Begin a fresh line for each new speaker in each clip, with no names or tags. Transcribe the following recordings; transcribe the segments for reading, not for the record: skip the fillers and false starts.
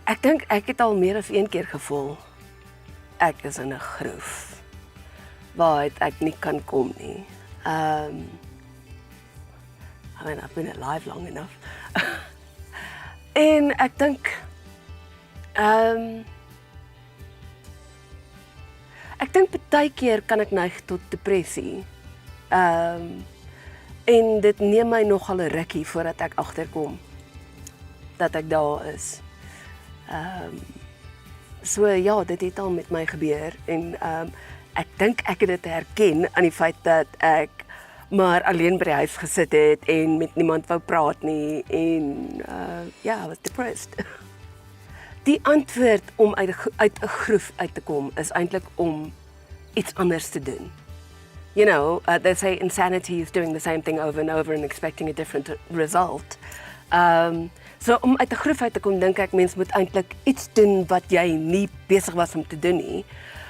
Ek dink ek het al meer as een keer gevoel ek is in 'n groef waaruit ek nie kan kom nie. I mean, I've been alive long enough. En ek dink baie keer kan ek neig tot depressie. En dit neem my nogal 'n rukkie voordat ek agterkom dat ek daar is. So ja, dit het al met my gebeur en ek dink ek het dit herken aan die feit dat ek maar alleen by die huis gesit het en met niemand wou praat nie en I was depressed. Die antwoord om uit 'n groef uit te kom is eintlik om iets anders te doen. You know, they say insanity is doing the same thing over and over and expecting a different result. So om uit 'n groef uit te kom, dink ek mens moet eintlik iets doen wat jy nie besig was om te doen nie.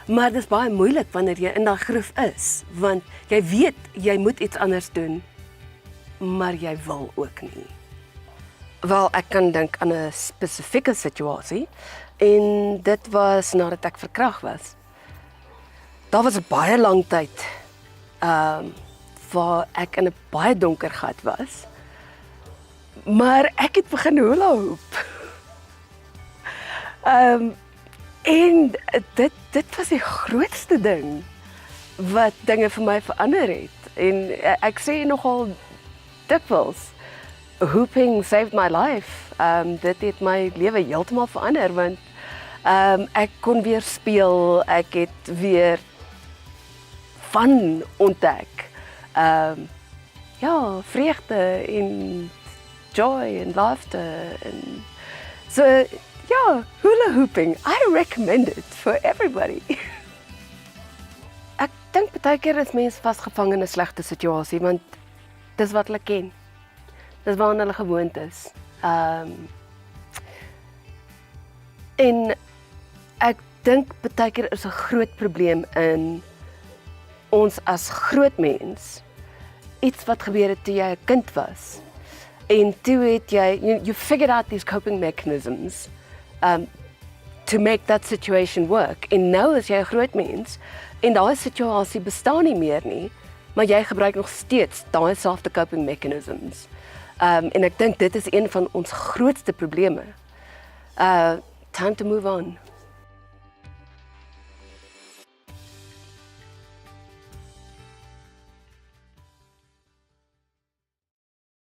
Maar dit is baie moeilik wanneer jy in daai groef is, want jy weet jy moet iets anders doen, maar jy wil ook nie. Wel, ek kan dink aan 'n spesifieke situasie en dit was nadat ek verkragt was. Daar was 'n baie lang tyd waar ek in 'n baie donker gat was. Maar ek het begin hula hoop. En dit was die grootste ding wat dinge vir my verander het. En ek sê nogal dikwels, hooping saved my life. Dit het my lewe heeltemal verander want ek kon weer speel, ek het weer van ontdek. Vreugde en joy and laughter and so hula hooping, I recommend it for everybody. Ek dink baie keer is mense vasgevang in 'n slegte situasie want dis wat hulle ken. Dis waaraan hulle gewoond is. En ek dink baie keer is 'n groot probleem in ons as groot mens iets wat gebeur het toe jy 'n kind was. En toe het you figured out these coping mechanisms to make that situation work. En nou is jy 'n groot mens en daai situasie bestaan nie meer nie, maar jy gebruik nog steeds daai selfde coping mechanisms. En ek dink dit is een van ons grootste probleme. Time to move on.